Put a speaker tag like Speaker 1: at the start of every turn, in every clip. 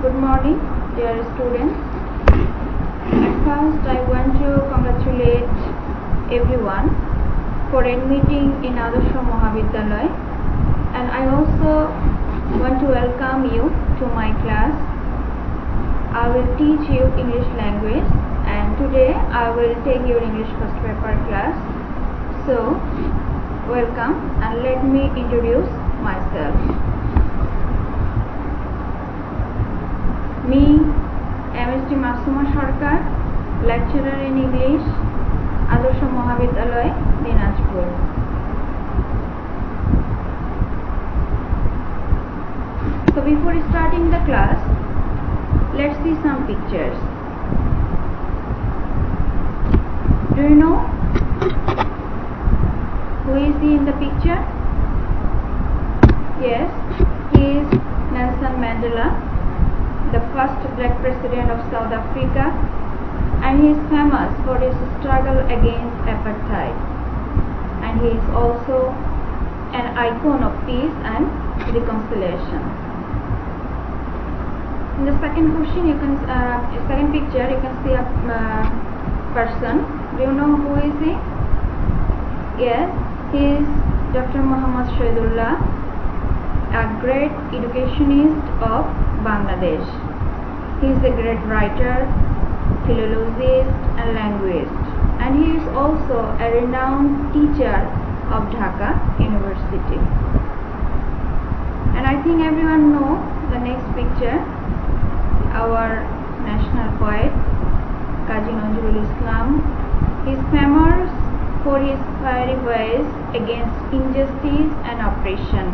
Speaker 1: Good morning, dear students. At first, I want to congratulate everyone for admitting in Adarsh Mahavidyalaya, and I also want to welcome you to my class. I will teach you English language, and today I will take your English first paper class. So, welcome, and let me introduce myself. Me, MST Masuma Sarkar, lecturer in English, Adarsh Mahavidyalaya, Dinajpur. So before starting the class, let's see some pictures. Do you know who is he in the picture? Yes, he is Nelson Mandela, the first black president of South Africa, and he is famous for his struggle against apartheid, and he is also an icon of peace and reconciliation. In the second question, second picture, you can see a person. Do you know who is he? Yes, he is Dr. Muhammad Shahidullah, a great educationist of Bangladesh. He is a great writer, philologist and linguist, and he is also a renowned teacher of Dhaka University. And I think everyone knows the next picture, our national poet, Kazi Nazrul Islam. He is famous for his fiery ways against injustice and oppression.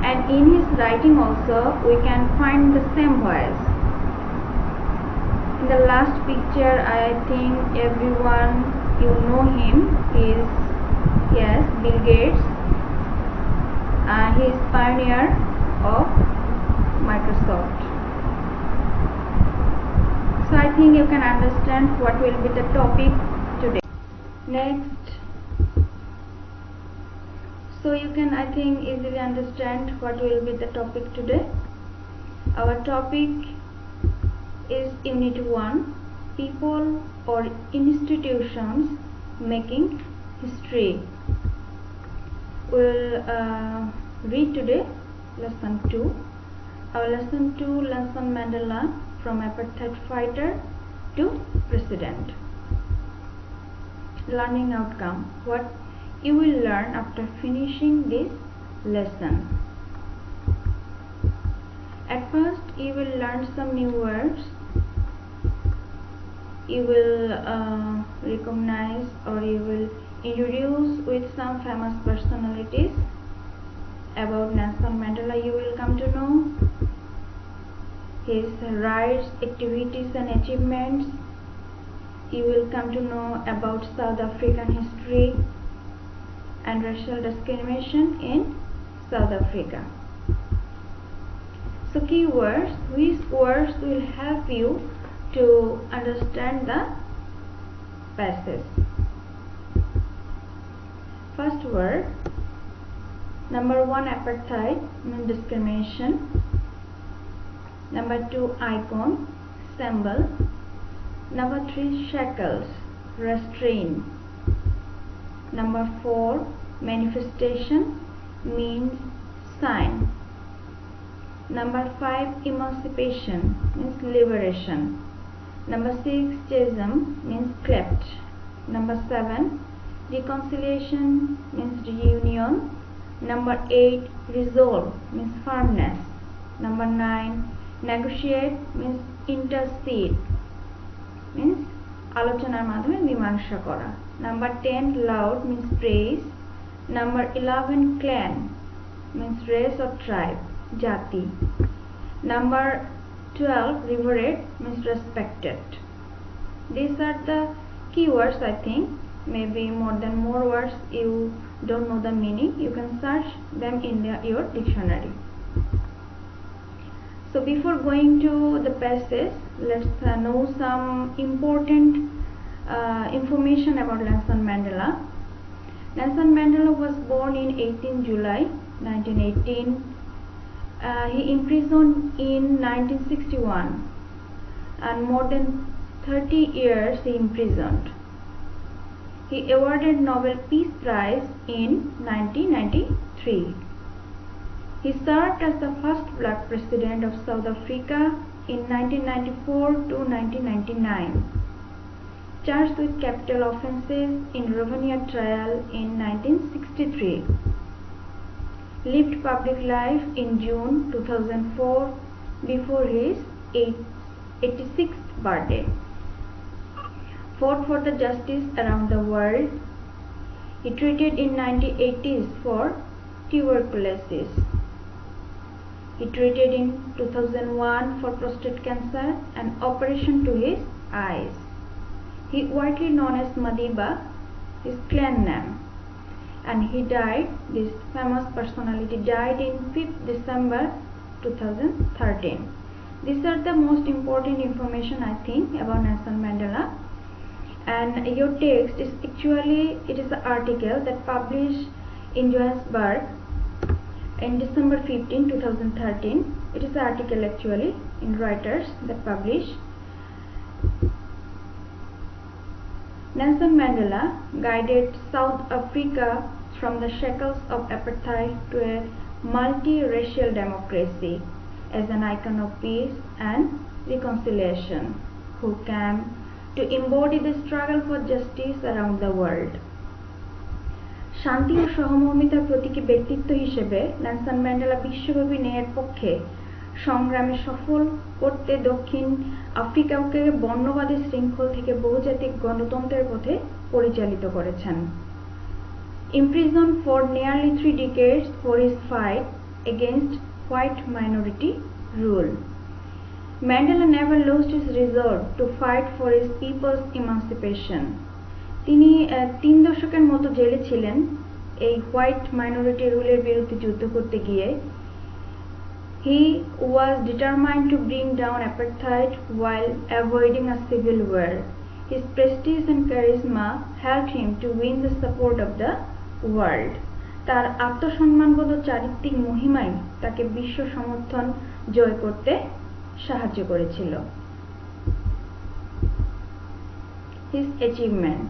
Speaker 1: And in his writing also we can find the same voice. In the last picture, I think everyone you know him is, yes, Bill Gates. He is pioneer of Microsoft. So I think you can understand what will be the topic today. Next. So you can, I think, easily understand what will be the topic today. Our topic is Unit 1, People or Institutions Making History. We will read today Lesson 2. Our Lesson 2, Nelson Mandela, from apartheid fighter to president. Learning outcome. What you will learn after finishing this lesson. At first, you will learn some new words. You will recognize or you will introduce with some famous personalities. About Nelson Mandela, you will come to know his rights, activities and achievements. You will come to know about South African history and racial discrimination in South Africa. So keywords, which words will help you to understand the passage. First word, number 1, apartheid, means discrimination. Number 2, icon, symbol. Number 3, shackles, restraint. Number 4, manifestation, means sign. Number 5, emancipation, means liberation. Number 6, schism, means cleft. Number 7, reconciliation, means reunion. Number 8, resolve, means firmness. Number 9, negotiate, means intercede, means আলোচনার মাধ্যমে মীমাংসা করা. Number 10, loud, means praise. Number 11, clan, means race or tribe, jati. Number 12, reverend, means respected. These are the keywords, I think. Maybe more words you don't know the meaning. You can search them in your dictionary. So before going to the passage, let's know some important information about Nelson Mandela. Nelson Mandela was born in 18 July 1918 He imprisoned in 1961 and more than 30 years he imprisoned. He awarded Nobel Peace Prize in 1993. He served as the first black president of South Africa in 1994 to 1999. Charged with capital offences in Rovanian trial in 1963. Lived public life in June 2004 before his 86th birthday. Fought for the justice around the world. He treated in 1980s for tuberculosis. He treated in 2001 for prostate cancer and operation to his eyes. He widely known as Madiba, his clan name. And he died, this famous personality died in 5th December 2013. These are the most important information I think about Nelson Mandela. And your text is actually, it is an article that published in Johannesburg in December 15, 2013. It is an article actually in Reuters that published. Nelson Mandela guided South Africa from the shackles of apartheid to a multi-racial democracy as an icon of peace and reconciliation, who came to embody the struggle for justice around the world. শান্তি ও সহমর্মিতার প্রতীকী ব্যক্তিত্ব হিসেবে Nelson Mandela বিশ্বব্যাপী ন্যায়ের পক্ষে সংগ্রামে সফল করতে দক্ষিণ আফ্রিকাকে বর্ণবাদী শৃঙ্খল থেকে বহুজাতিক গণতন্ত্রের পথে পরিচালিত করেছেন। Imprisoned for nearly 3 decades for his fight against white minority rule, Mandela never lost his resolve to fight for his people's emancipation. তিনি 3 দশকের মতো জেলে ছিলেন এই হোয়াইট মাইনরিটি রুলের বিরুদ্ধে যুদ্ধ করতে গিয়ে। He was determined to bring down apartheid while avoiding a civil war. His prestige and charisma helped him to win the support of the world. তার আত্মসম্মানবোধ ও চারিত্রিক মহিমাই তাকে বিশ্ব সমর্থন জয় করতে সাহায্য করেছিল। His achievement.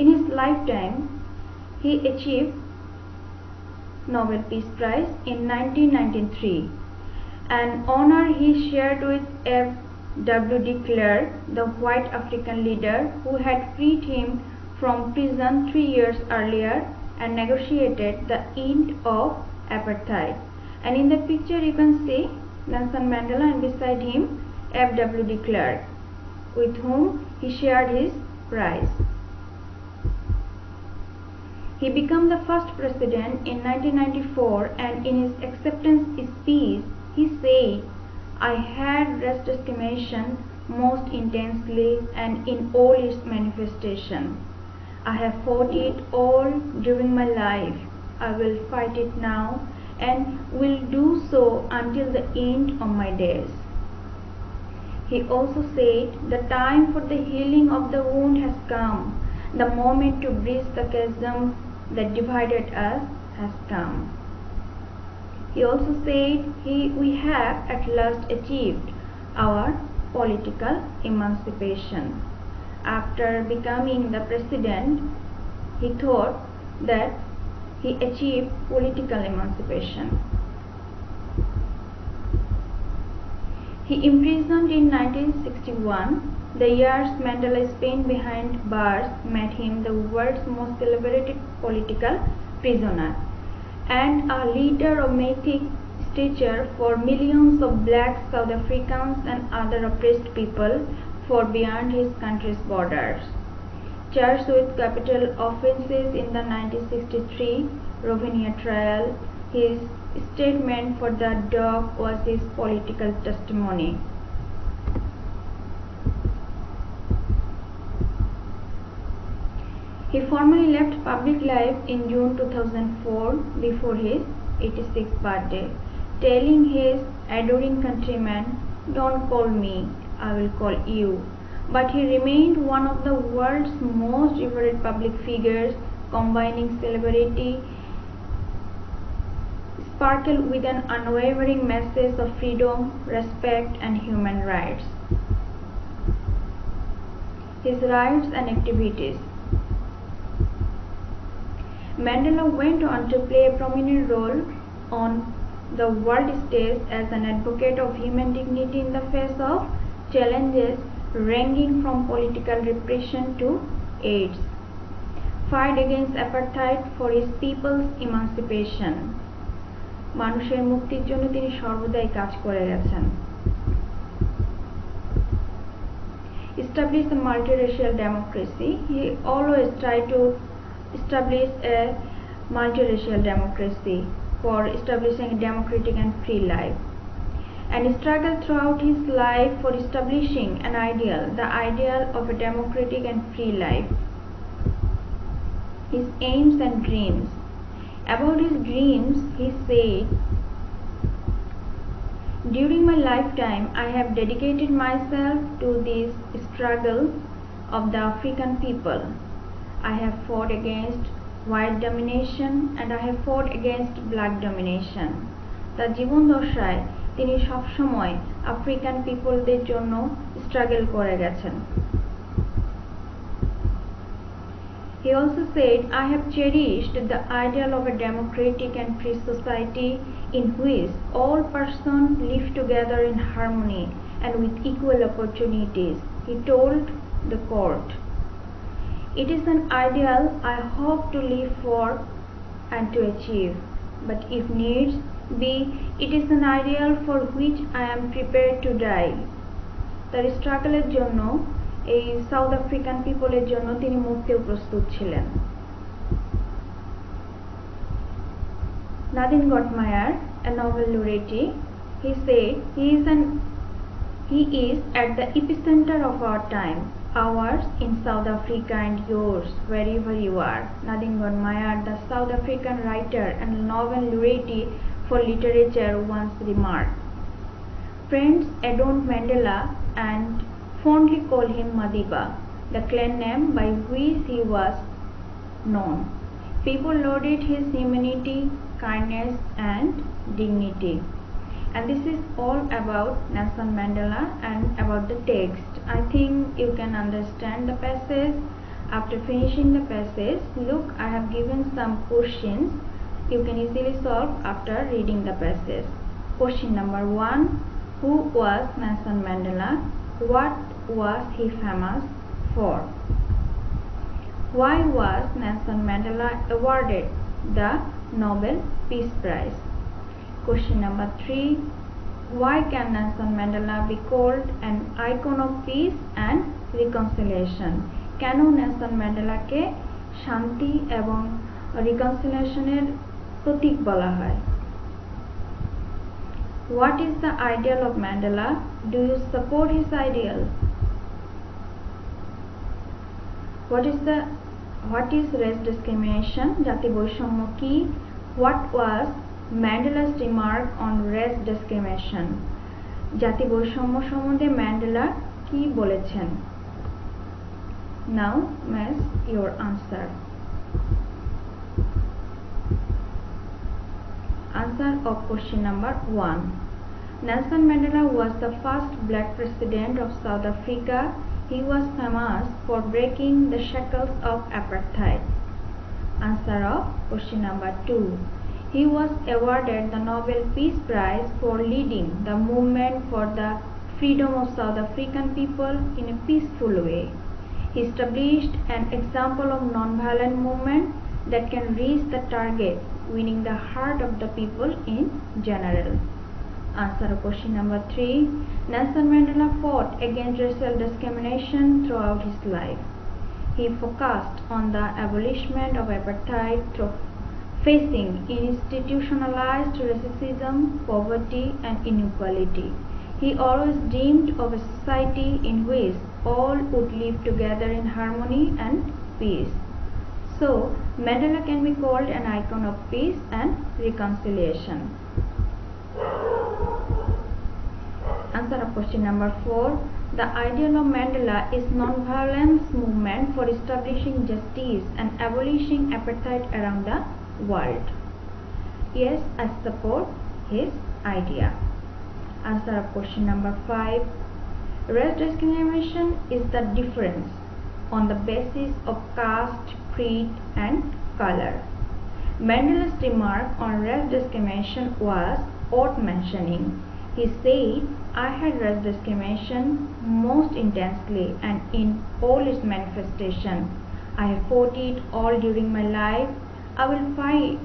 Speaker 1: In his lifetime, he achieved Nobel Peace Prize in 1993, an honor he shared with F.W. de Klerk, the white African leader who had freed him from prison 3 years earlier and negotiated the end of apartheid. And in the picture you can see Nelson Mandela and beside him F.W. de Klerk, with whom he shared his prize. He became the first president in 1994, and in his acceptance speech he said, "I had race discrimination most intensely and in all its manifestation. I have fought it all during my life. I will fight it now and will do so until the end of my days." He also said, "The time for the healing of the wound has come. The moment to bridge the chasm that divided us has come." He also said, we have at last achieved our political emancipation. After becoming the president, he thought that he achieved political emancipation. He imprisoned in 1961. The years Mandela spent behind bars made him the world's most celebrated political prisoner and a leader of mythic stature for millions of black South Africans and other oppressed people far beyond his country's borders. Charged with capital offences in the 1963 Rovanian trial, his statement for the dog was his political testimony. He formally left public life in June 2004 before his 86th birthday, telling his adoring countrymen, "Don't call me, I will call you." But he remained one of the world's most revered public figures, combining celebrity, sparkle with an unwavering message of freedom, respect, and human rights. His rights and activities. Mandela went on to play a prominent role on the world stage as an advocate of human dignity in the face of challenges ranging from political repression to AIDS, fight against apartheid for his people's emancipation. মানুষের মুক্তির জন্য তিনি সর্বদাই কাজ করে গেছেন। Establish the multiracial democracy. He always tried to establish a multiracial democracy for establishing a democratic and free life, and struggled throughout his life for establishing an ideal, the ideal of a democratic and free life. His aims and dreams. About his dreams, he said, "During my lifetime, I have dedicated myself to this struggle of the African people. I have fought against white domination and I have fought against black domination." তার জীবন দশায় তিনি সব সময় African পিপলদের জন্য struggle করে গেছেন। He also said, "I have cherished the ideal of a democratic and free society in which all persons live together in harmony and with equal opportunities." He told the court, "It is an ideal I hope to live for and to achieve, but if needs be, it is an ideal for which I am prepared to die." তার স্ট্রাগলের জন্য এই south African পিপলের জন্য তিনি মরতেও প্রস্তুত ছিলেন। Nadine Gordimer, a Nobel laureate, he said, he is at the epicenter of our time, ours in South Africa and yours wherever you are. Nadim Gotmayer, the South African writer and Nobel laureate for literature, once remarked, "Friends adored Mandela and fondly call him Madiba, the clan name by which he was known. People lauded his humanity, kindness, and dignity." And this is all about Nelson Mandela and about the text. I think you can understand the passage. After finishing the passage, look, I have given some questions you can easily solve after reading the passage. Question number 1. Who was Nelson Mandela? What was he famous for? Why was Nelson Mandela awarded the Nobel Peace Prize? Question number 3. Why can Nelson Mandela be called an icon of peace and reconciliation? কেন Nelson ম্যান্ডেলাকে শান্তি এবং রিকনসিলিয়েশনের প্রতীক বলা হয়? What is the ideal of Mandela? Do you support his ideal? What is race discrimination? জাতি বৈষম্য কি? What was Mandela's remark on race discrimination? জাতি বৈষম্য সম্বন্ধে ম্যান্ডেলা কি বলেছেন? Now match your answer. Answer of question number 1. Nelson Mandela was the first black president of South Africa. He was famous for breaking the shackles of apartheid. Answer of question number 2. He was awarded the Nobel Peace Prize for leading the movement for the freedom of South African people in a peaceful way. He established an example of non-violent movement that can reach the target, winning the heart of the people in general. Answer of question number 3. Nelson Mandela fought against racial discrimination throughout his life. He focused on the abolishment of apartheid through facing institutionalized racism, poverty, and inequality. He always dreamed of a society in which all would live together in harmony and peace. So, Mandela can be called an icon of peace and reconciliation. Answer of question number 4. The ideal of Mandela is non-violence movement for establishing justice and abolishing apartheid around the world. Yes, I support his idea. Answer of question number 5. Race discrimination is the difference on the basis of caste, creed and color. Mandela's remark on race discrimination was worth mentioning. He said, I had race discrimination most intensely and in all its manifestations. I have fought it all during my life. I will fight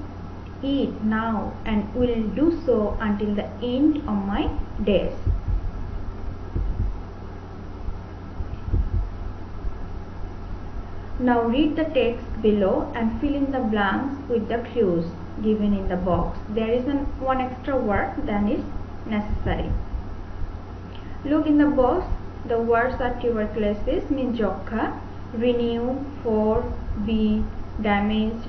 Speaker 1: it now and will do so until the end of my days. Now read the text below and fill in the blanks with the clues given in the box. There is one extra word than is necessary. Look in the box. The words are tuberculosis, means Jokha, renew, for, be, damaged,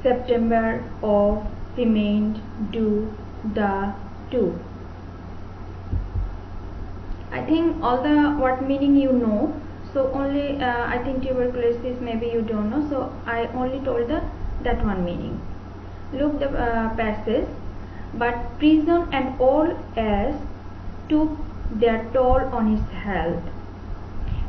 Speaker 1: September, of, remained, do, the, to. I think all the word meaning you know. So only I think tuberculosis maybe you don't know, so I only told that one meaning. Look the passage. But prison and all else took their toll on his health.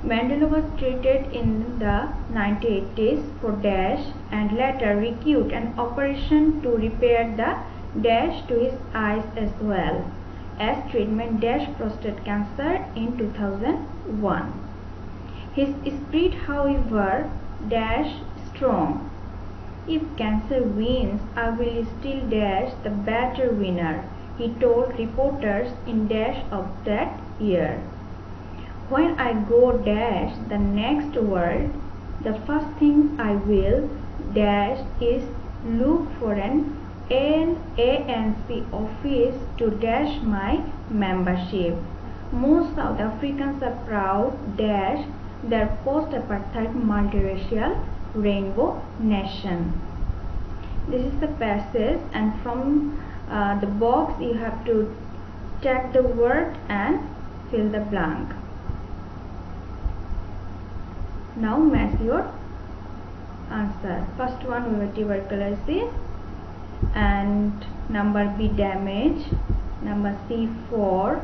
Speaker 1: Mandela was treated in the 1980s for dash and later required an operation to repair the dash to his eyes as well as treatment dash prostate cancer in 2001. His spirit, however, dash strong. If cancer wins, I will still dash the better winner, he told reporters in dash of that year. When I go dash the next world, the first thing I will dash is look for an ANC office to dash my membership. Most South Africans are proud dash their post-apartheid multiracial rainbow nation. This is the passage, and from the box you have to tag the word and fill the blank. Now match your answer. First one we were tuberculosis, and number B damage, number C for,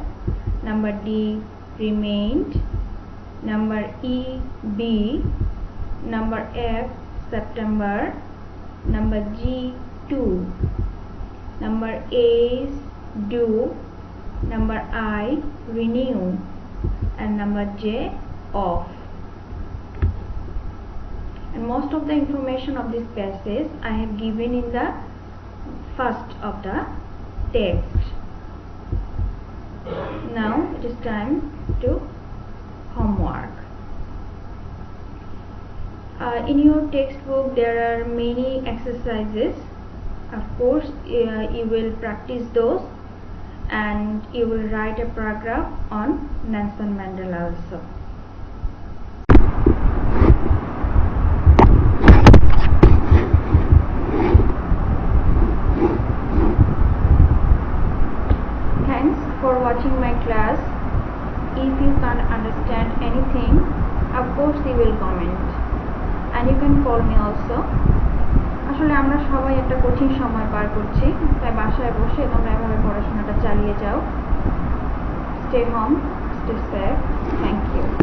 Speaker 1: number D remained, number E B, number F September, number G 2, number A is do, number I renew, and number J off. And most of the information of this passage I have given in the first of the text. Now it is time to homework. In your textbook there are many exercises. Of course you will practice those and you will write a paragraph on Nelson Mandela also. Thanks for watching my class. If you can't understand anything, of course you will comment and you can call me also. আসলে আমরা সবাই একটা কঠিন সময় পার করছি, তাই বাসায় বসে তোমরা এভাবে পড়াশোনাটা চালিয়ে যাও। Stay home, stay safe. Thank you.